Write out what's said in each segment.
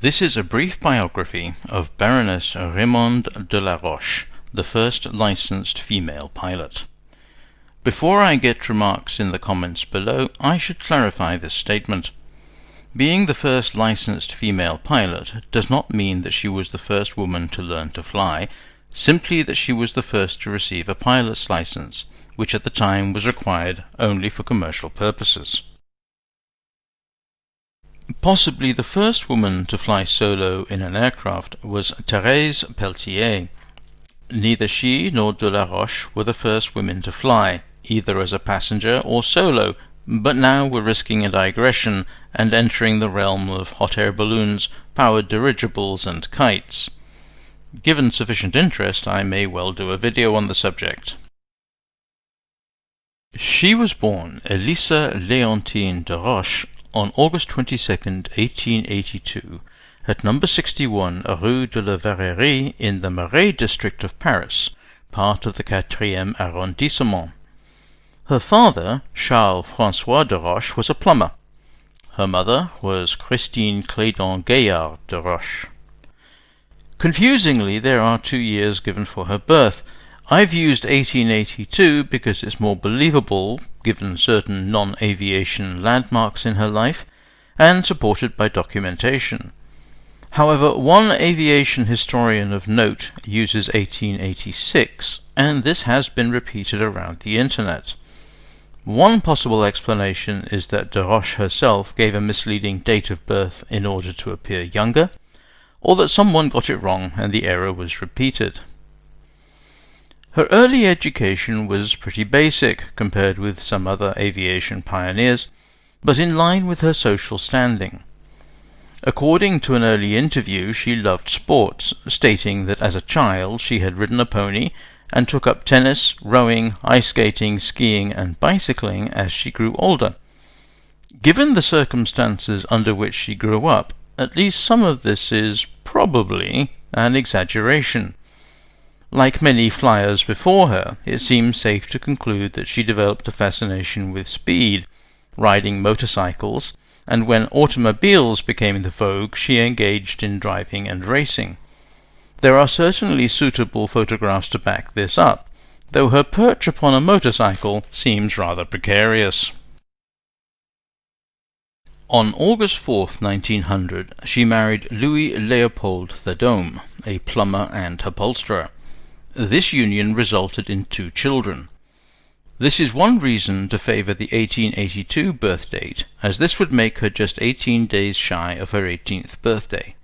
This is a brief biography of Baroness Raymonde de Laroche, the first licensed female pilot. Before I get remarks in the comments below, I should clarify this statement. Being the first licensed female pilot does not mean that she was the first woman to learn to fly, simply that she was the first to receive a pilot's license, which at the time was required only for commercial purposes. Possibly the first woman to fly solo in an aircraft was Thérèse Peltier. Neither she nor de Laroche were the first women to fly, either as a passenger or solo, but now we're risking a digression and entering the realm of hot air balloons, powered dirigibles and kites. Given sufficient interest, I may well do a video on the subject. She was born Elise Léontine de Roche on August 22, 1882, at number 61 Rue de la Verrerie in the Marais district of Paris, part of the 4e arrondissement. Her father, Charles-François de Roche, was a plumber. Her mother was Christine Clédon-Gaillard de Roche. Confusingly, there are 2 years given for her birth. I've used 1882 because it's more believable, given certain non-aviation landmarks in her life, and supported by documentation. However, one aviation historian of note uses 1886, and this has been repeated around the internet. One possible explanation is that de Roche herself gave a misleading date of birth in order to appear younger, or that someone got it wrong and the error was repeated. Her early education was pretty basic compared with some other aviation pioneers, but in line with her social standing. According to an early interview, she loved sports, stating that as a child she had ridden a pony and took up tennis, rowing, ice skating, skiing, and bicycling as she grew older. Given the circumstances under which she grew up, at least some of this is probably an exaggeration. Like many flyers before her, it seems safe to conclude that she developed a fascination with speed, riding motorcycles, and when automobiles became the vogue, she engaged in driving and racing. There are certainly suitable photographs to back this up, though her perch upon a motorcycle seems rather precarious. On August 4, 1900, she married Louis Léopold Thaddeum, a plumber and upholsterer. This union resulted in 2 children. This is one reason to favour the 1882 birth date, as this would make her just 18 days shy of her 18th birthday.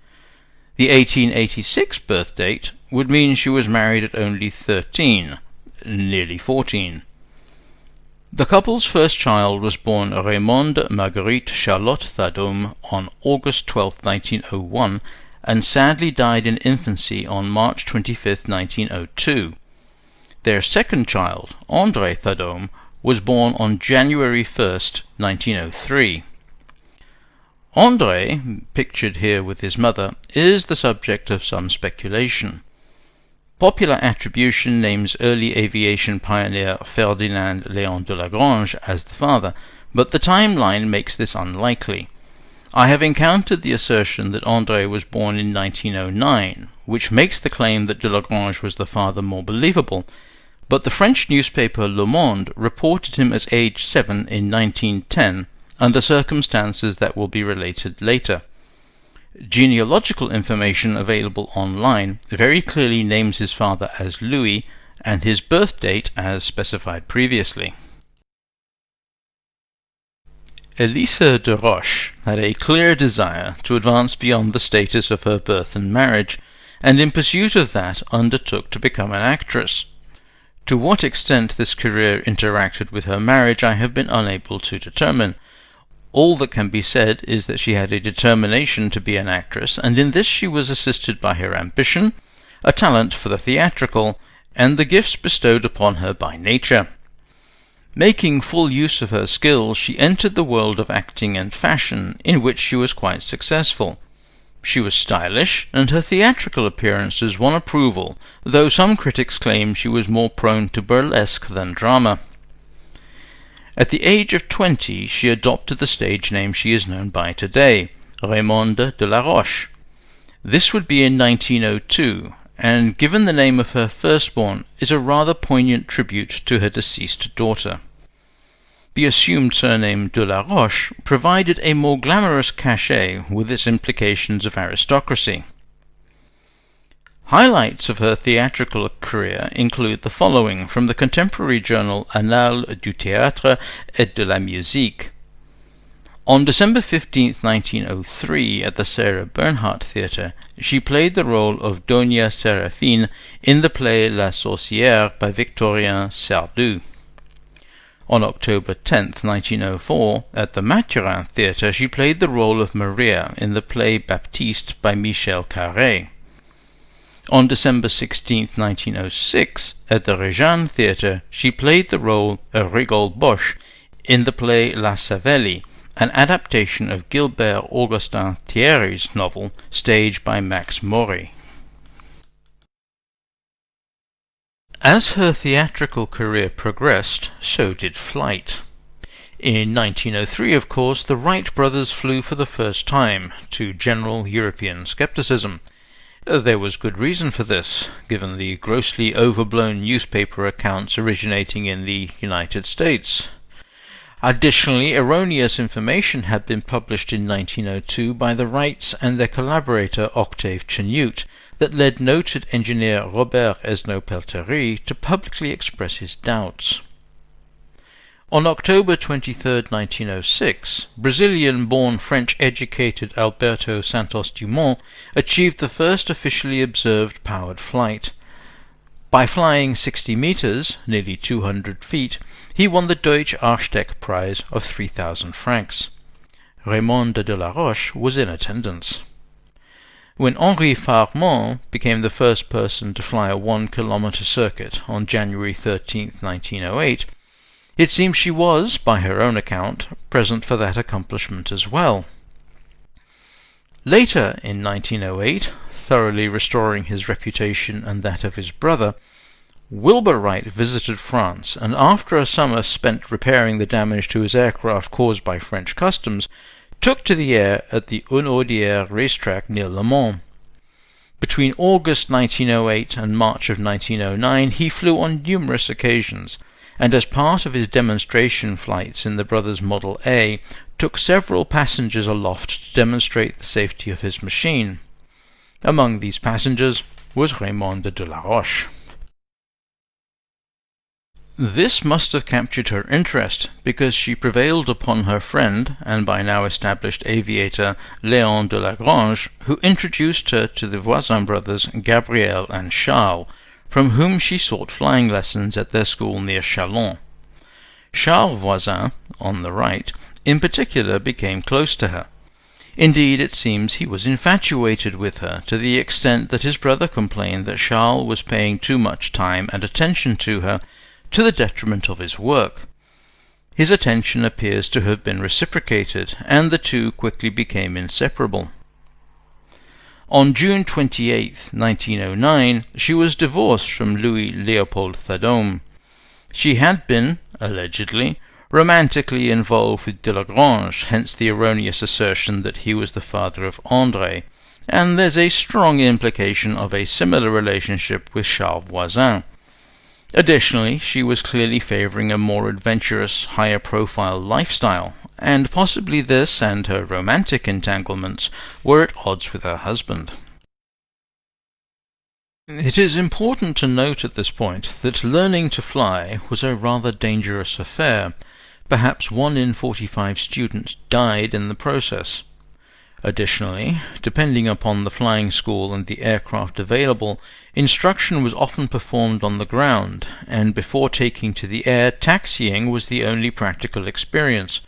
The 1886 birth date would mean she was married at only 13, nearly 14. The couple's first child was born Raymonde Marguerite Charlotte Thaddeum on August 12, 1901, and sadly died in infancy on March 25, 1902. Their second child, André Thaddeum, was born on January 1, 1903. André, pictured here with his mother, is the subject of some speculation. Popular attribution names early aviation pioneer Ferdinand Léon de Lagrange as the father, but the timeline makes this unlikely. I have encountered the assertion that André was born in 1909, which makes the claim that de Lagrange was the father more believable, but the French newspaper Le Monde reported him as age 7 in 1910, under circumstances that will be related later. Genealogical information available online very clearly names his father as Louis and his birth date as specified previously. Elise de Roche had a clear desire to advance beyond the status of her birth and marriage, and in pursuit of that undertook to become an actress. To what extent this career interacted with her marriage I have been unable to determine. All that can be said is that she had a determination to be an actress, and in this she was assisted by her ambition, a talent for the theatrical, and the gifts bestowed upon her by nature. Making full use of her skills, she entered the world of acting and fashion, in which she was quite successful. She was stylish, and her theatrical appearances won approval, though some critics claim she was more prone to burlesque than drama. At the age of 20, she adopted the stage name she is known by today, Raymonde de Laroche. This would be in 1902, and given the name of her firstborn, is a rather poignant tribute to her deceased daughter. The assumed surname de Laroche provided a more glamorous cachet with its implications of aristocracy. Highlights of her theatrical career include the following from the contemporary journal Annales du Théâtre et de la Musique. On December 15, 1903, at the Sarah Bernhardt Theatre, she played the role of Doña Séraphine in the play La Sorcière by Victorien Sardou. On October 10, 1904, at the Maturin Theatre, she played the role of Maria in the play Baptiste by Michel Carré. On December 16, 1906, at the Regin Theatre, she played the role of Rigole Boche in the play La Savelli, an adaptation of Gilbert Augustin Thierry's novel, staged by Max Maury. As her theatrical career progressed, so did flight. In 1903, of course, the Wright brothers flew for the first time, to general European skepticism. There was good reason for this, given the grossly overblown newspaper accounts originating in the United States. Additionally, erroneous information had been published in 1902 by the Wrights and their collaborator Octave Chanute that led noted engineer Robert Esnault-Pelterie to publicly express his doubts. On October 23, 1906, Brazilian-born French-educated Alberto Santos Dumont achieved the first officially observed powered flight. By flying 60 meters, nearly 200 feet, he won the Deutsche Archdeck Prize of 3,000 francs. Raymonde de Laroche was in attendance. When Henri Farman became the first person to fly a 1-kilometer circuit on January 13, 1908, it seems she was, by her own account, present for that accomplishment as well. Later, in 1908, thoroughly restoring his reputation and that of his brother, Wilbur Wright visited France, and after a summer spent repairing the damage to his aircraft caused by French customs, took to the air at the Hunaudière racetrack near Le Mans. Between August 1908 and March of 1909 he flew on numerous occasions, and as part of his demonstration flights in the brothers' Model A, took several passengers aloft to demonstrate the safety of his machine. Among these passengers was Raymonde de Laroche. This must have captured her interest, because she prevailed upon her friend, and by now established aviator, Léon de Lagrange, who introduced her to the Voisin brothers Gabriel and Charles, from whom she sought flying lessons at their school near Chalon. Charles Voisin, on the right, in particular became close to her. Indeed, it seems he was infatuated with her, to the extent that his brother complained that Charles was paying too much time and attention to her, to the detriment of his work. His attention appears to have been reciprocated, and the two quickly became inseparable. On June 28, 1909, she was divorced from Louis Leopold Thadome. She had been, allegedly, romantically involved with de Lagrange, hence the erroneous assertion that he was the father of André, and there's a strong implication of a similar relationship with Charles Voisin. Additionally, she was clearly favouring a more adventurous, higher-profile lifestyle, and possibly this and her romantic entanglements were at odds with her husband. It is important to note at this point that learning to fly was a rather dangerous affair. Perhaps 1 in 45 students died in the process. Additionally, depending upon the flying school and the aircraft available, instruction was often performed on the ground, and before taking to the air, taxiing was the only practical experience.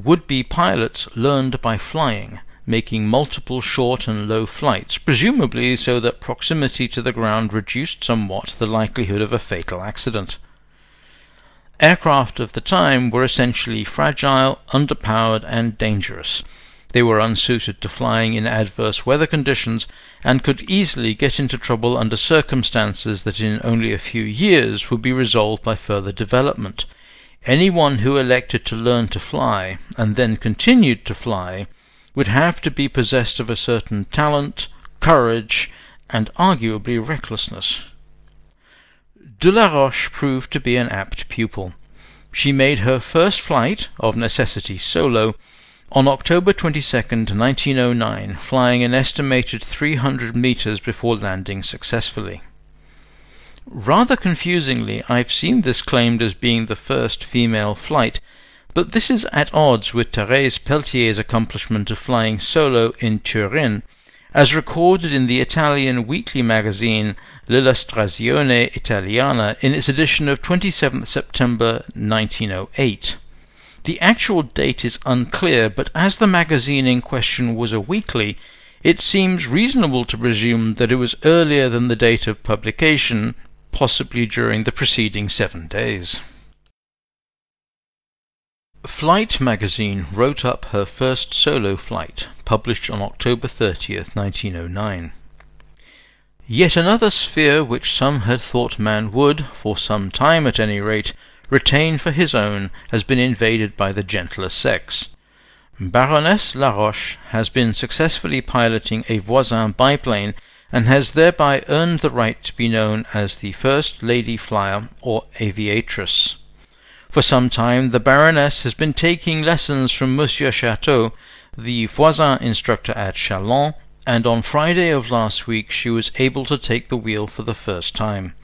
Would-be pilots learned by flying, making multiple short and low flights, presumably so that proximity to the ground reduced somewhat the likelihood of a fatal accident. Aircraft of the time were essentially fragile, underpowered, and dangerous. They were unsuited to flying in adverse weather conditions, and could easily get into trouble under circumstances that in only a few years would be resolved by further development. Anyone who elected to learn to fly, and then continued to fly, would have to be possessed of a certain talent, courage, and arguably recklessness. De Laroche proved to be an apt pupil. She made her first flight, of necessity solo, on October 22, 1909, flying an estimated 300 meters before landing successfully. Rather confusingly, I've seen this claimed as being the first female flight, but this is at odds with Thérèse Peltier's accomplishment of flying solo in Turin, as recorded in the Italian weekly magazine L'Illustrazione Italiana in its edition of 27th September 1908. The actual date is unclear, but as the magazine in question was a weekly, it seems reasonable to presume that it was earlier than the date of publication, possibly during the preceding 7 days. Flight magazine wrote up her first solo flight, published on October 30th, 1909. Yet another sphere which some had thought man would, for some time at any rate, retain for his own, has been invaded by the gentler sex. Baroness Laroche has been successfully piloting a Voisin biplane, and has thereby earned the right to be known as the First Lady Flyer or Aviatress. For some time the Baroness has been taking lessons from Monsieur Chateau, the Voisin instructor at Chalons, and on Friday of last week she was able to take the wheel for the first time.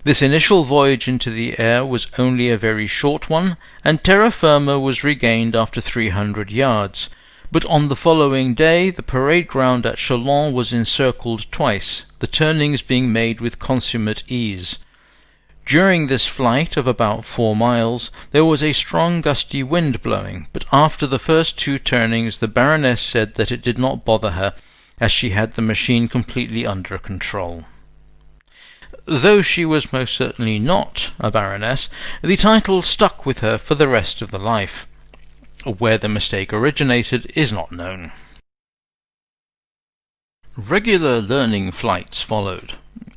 This initial voyage into the air was only a very short one, and terra firma was regained after 300 yards, but on the following day the parade ground at Chalons was encircled twice, the turnings being made with consummate ease. During this flight of about 4 miles there was a strong gusty wind blowing, but after the first 2 turnings the Baroness said that it did not bother her, as she had the machine completely under control. Though she was most certainly not a Baroness, the title stuck with her for the rest of the life. Where the mistake originated is not known. Regular learning flights followed.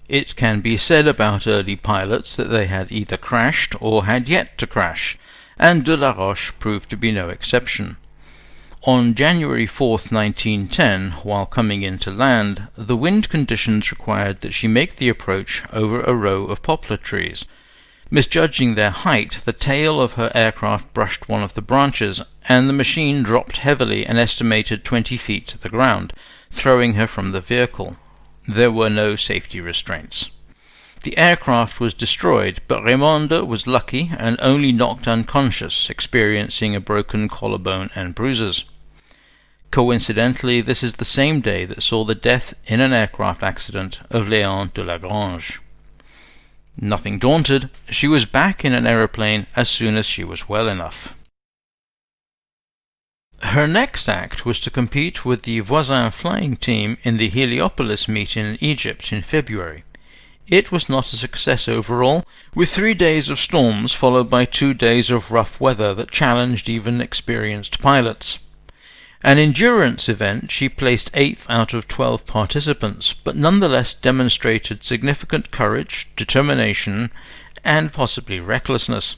It can be said about early pilots that they had either crashed or had yet to crash, and de Laroche proved to be no exception. On January 4th, 1910, while coming in to land, the wind conditions required that she make the approach over a row of poplar trees. Misjudging their height, the tail of her aircraft brushed one of the branches, and the machine dropped heavily an estimated 20 feet to the ground, throwing her from the vehicle. There were no safety restraints. The aircraft was destroyed, but Raymonde was lucky and only knocked unconscious, experiencing a broken collarbone and bruises. Coincidentally, this is the same day that saw the death in an aircraft accident of Léon de Lagrange. Nothing daunted, she was back in an aeroplane as soon as she was well enough. Her next act was to compete with the Voisin flying team in the Heliopolis meet in Egypt in February. It was not a success overall, with 3 days of storms followed by 2 days of rough weather that challenged even experienced pilots. An endurance event, she placed 8th out of 12 participants, but nonetheless demonstrated significant courage, determination, and possibly recklessness.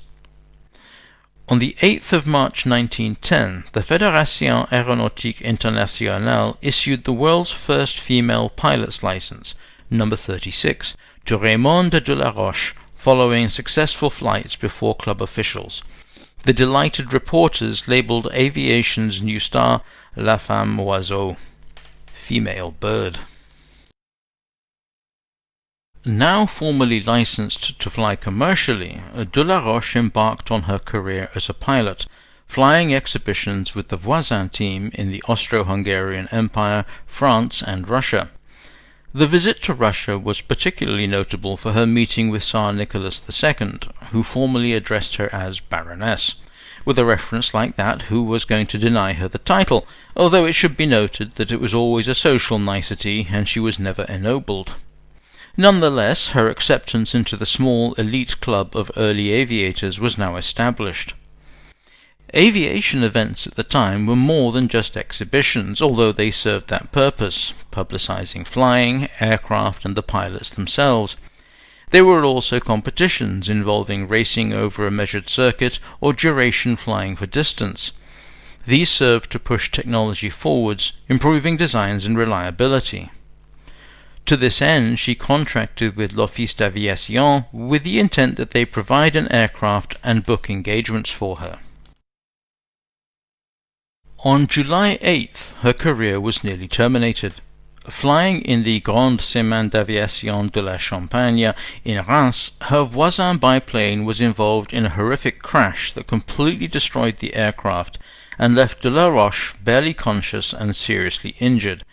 On the 8th of March 1910, the Fédération Aéronautique Internationale issued the world's first female pilot's license, number 36, to Raymonde de Laroche, following successful flights before club officials. The delighted reporters labelled aviation's new star La Femme Oiseau, female bird. Now formally licensed to fly commercially, de Laroche embarked on her career as a pilot, flying exhibitions with the Voisin team in the Austro-Hungarian Empire, France and Russia. The visit to Russia was particularly notable for her meeting with Tsar Nicholas II, who formally addressed her as Baroness. With a reference like that, who was going to deny her the title, although it should be noted that it was always a social nicety and she was never ennobled. Nonetheless, her acceptance into the small elite club of early aviators was now established. Aviation events at the time were more than just exhibitions, although they served that purpose, publicizing flying, aircraft, and the pilots themselves. There were also competitions involving racing over a measured circuit or duration flying for distance. These served to push technology forwards, improving designs and reliability. To this end, she contracted with l'Office d'Aviation with the intent that they provide an aircraft and book engagements for her. On July 8th, her career was nearly terminated. Flying in the Grande Semaine d'Aviation de la Champagne in Reims, her Voisin biplane was involved in a horrific crash that completely destroyed the aircraft and left de Laroche barely conscious and seriously injured.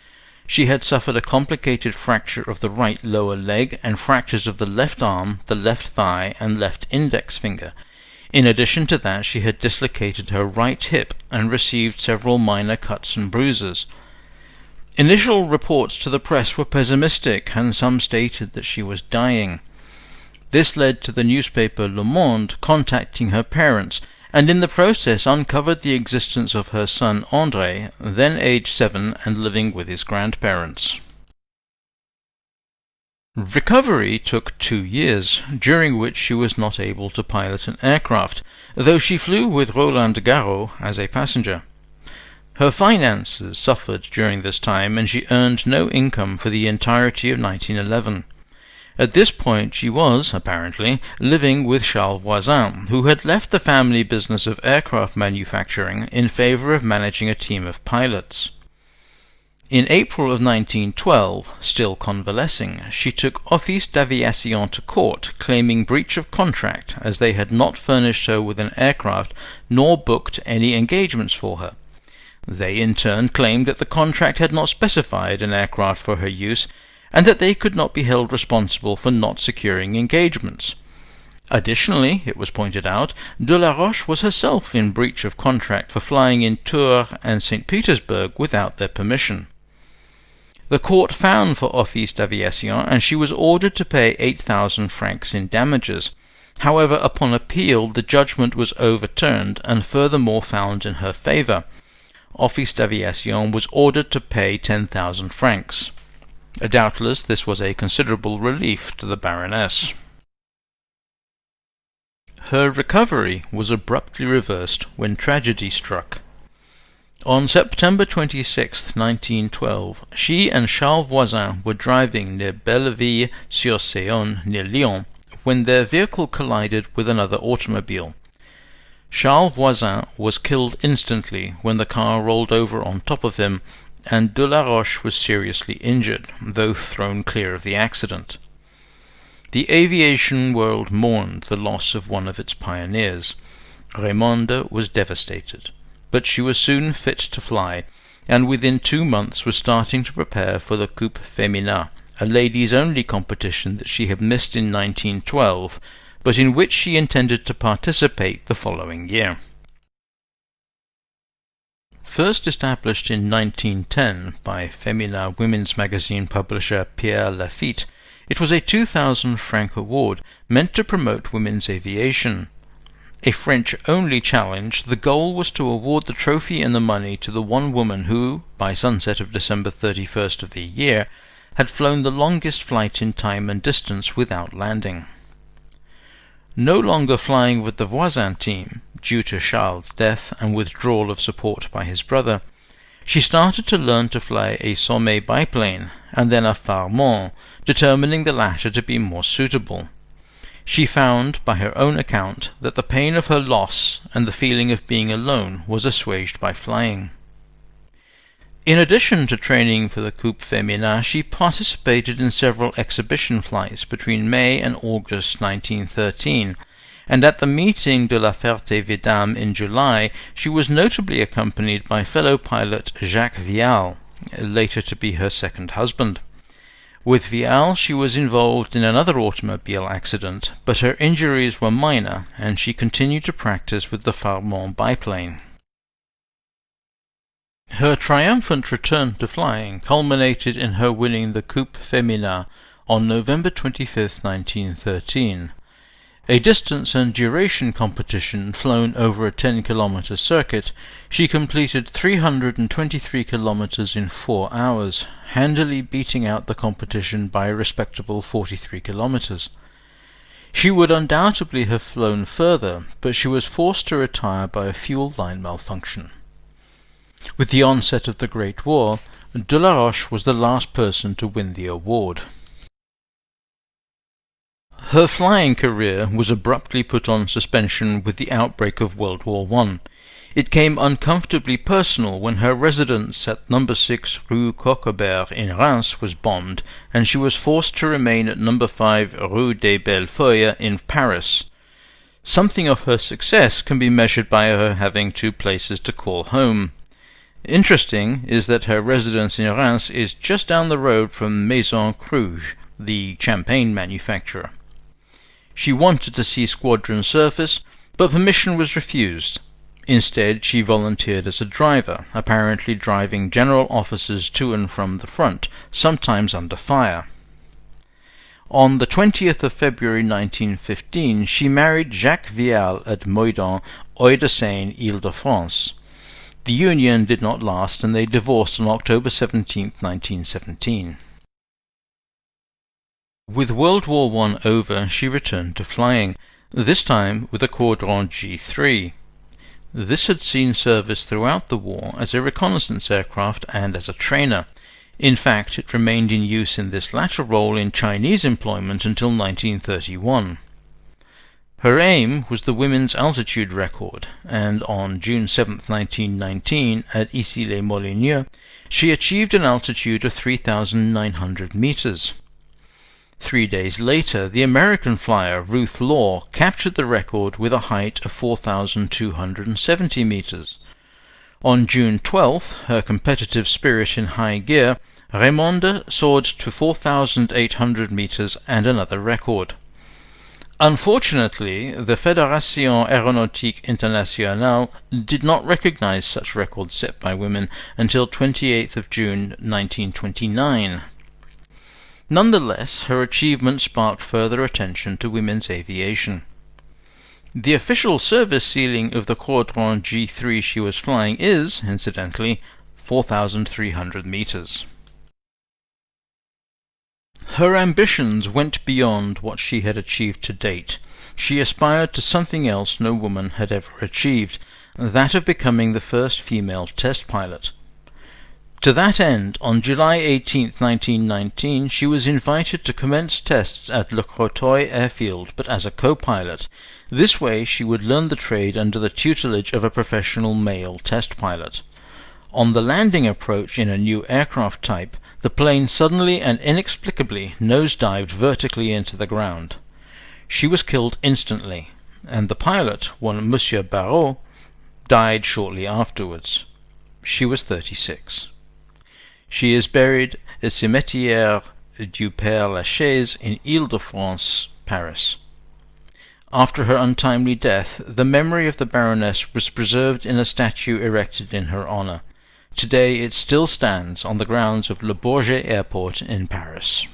She had suffered a complicated fracture of the right lower leg and fractures of the left arm, the left thigh, and left index finger. In addition to that, she had dislocated her right hip and received several minor cuts and bruises. Initial reports to the press were pessimistic, and some stated that she was dying. This led to the newspaper Le Monde contacting her parents, and in the process uncovered the existence of her son André, then aged 7 and living with his grandparents. Recovery took 2 years, during which she was not able to pilot an aircraft, though she flew with Roland Garros as a passenger. Her finances suffered during this time, and she earned no income for the entirety of 1911. At this point she was, apparently, living with Charles Voisin, who had left the family business of aircraft manufacturing in favor of managing a team of pilots. In April of 1912, still convalescing, she took Office d'Aviation to court, claiming breach of contract, as they had not furnished her with an aircraft nor booked any engagements for her. They in turn claimed that the contract had not specified an aircraft for her use, and that they could not be held responsible for not securing engagements. Additionally, it was pointed out, de Laroche was herself in breach of contract for flying in Tours and St. Petersburg without their permission. The court found for Office d'Aviation, and she was ordered to pay 8,000 francs in damages. However, upon appeal, the judgment was overturned and furthermore found in her favor. Office d'Aviation was ordered to pay 10,000 francs. Doubtless this was a considerable relief to the Baroness. Her recovery was abruptly reversed when tragedy struck. On September 26, 1912, she and Charles Voisin were driving near Belleville-sur-Saône, near Lyon, when their vehicle collided with another automobile. Charles Voisin was killed instantly when the car rolled over on top of him, and de Laroche was seriously injured, though thrown clear of the accident. The aviation world mourned the loss of one of its pioneers. Raymonde was devastated, but she was soon fit to fly, and within 2 months was starting to prepare for the Coupe Féminin, a ladies-only competition that she had missed in 1912, but in which she intended to participate the following year. First established in 1910 by Féminin women's magazine publisher Pierre Lafitte, it was a 2,000 franc award meant to promote women's aviation. A French-only challenge, the goal was to award the trophy and the money to the one woman who, by sunset of December 31st of the year, had flown the longest flight in time and distance without landing. No longer flying with the Voisin team, due to Charles' death and withdrawal of support by his brother, she started to learn to fly a Sommet biplane, and then a Farman, determining the latter to be more suitable. She found, by her own account, that the pain of her loss and the feeling of being alone was assuaged by flying. In addition to training for the Coupe Féminin, she participated in several exhibition flights between May and August 1913, and at the meeting de la Ferté-Vidame in July she was notably accompanied by fellow pilot Jacques Vial, later to be her second husband. With Vial she was involved in another automobile accident, but her injuries were minor, and she continued to practice with the Farman biplane. Her triumphant return to flying culminated in her winning the Coupe Féminin on November 25, 1913. A distance and duration competition flown over a 10-kilometre circuit, she completed 323 kilometres in 4 hours, handily beating out the competition by a respectable 43 kilometres. She would undoubtedly have flown further, but she was forced to retire by a fuel line malfunction. With the onset of the Great War, de Laroche was the last person to win the award. Her flying career was abruptly put on suspension with the outbreak of World War I. It came uncomfortably personal when her residence at No. 6 Rue Coquebert in Reims was bombed, and she was forced to remain at No. 5 Rue des Bellefeuilles in Paris. Something of her success can be measured by her having two places to call home. Interesting is that her residence in Reims is just down the road from Maison Cruge, the champagne manufacturer. She wanted to see squadron surface, but permission was refused. Instead, she volunteered as a driver, apparently driving general officers to and from the front, sometimes under fire. On the 20th of February 1915, she married Jacques Vial at Moidon, Oeil-de-Seine, Ile-de-France. The union did not last, and they divorced on October 17, 1917. With World War I over, she returned to flying, this time with a Caudron G3. This had seen service throughout the war as a reconnaissance aircraft and as a trainer. In fact, it remained in use in this latter role in Chinese employment until 1931. Her aim was the women's altitude record, and on June 7, 1919, at Issy-les-Moulineaux, she achieved an altitude of 3,900 meters. 3 days later, the American flyer Ruth Law captured the record with a height of 4,270 meters. On June 12th, her competitive spirit in high gear, Raymonde soared to 4,800 meters and another record. Unfortunately, the Fédération Aéronautique Internationale did not recognize such records set by women until 28th of June 1929. Nonetheless, her achievement sparked further attention to women's aviation. The official service ceiling of the Caudron G3 she was flying is, incidentally, 4,300 meters. Her ambitions went beyond what she had achieved to date. She aspired to something else no woman had ever achieved, that of becoming the first female test pilot. To that end, on July 18, 1919, she was invited to commence tests at Le Crotoy airfield, but as a co-pilot. This way she would learn the trade under the tutelage of a professional male test pilot. On the landing approach in a new aircraft type, the plane suddenly and inexplicably nosedived vertically into the ground. She was killed instantly, and the pilot, one Monsieur Barrault, died shortly afterwards. She was 36. She is buried at Cimetière du Père Lachaise in Ile-de-France, Paris. After her untimely death, the memory of the Baroness was preserved in a statue erected in her honor. Today it still stands on the grounds of Le Bourget Airport in Paris.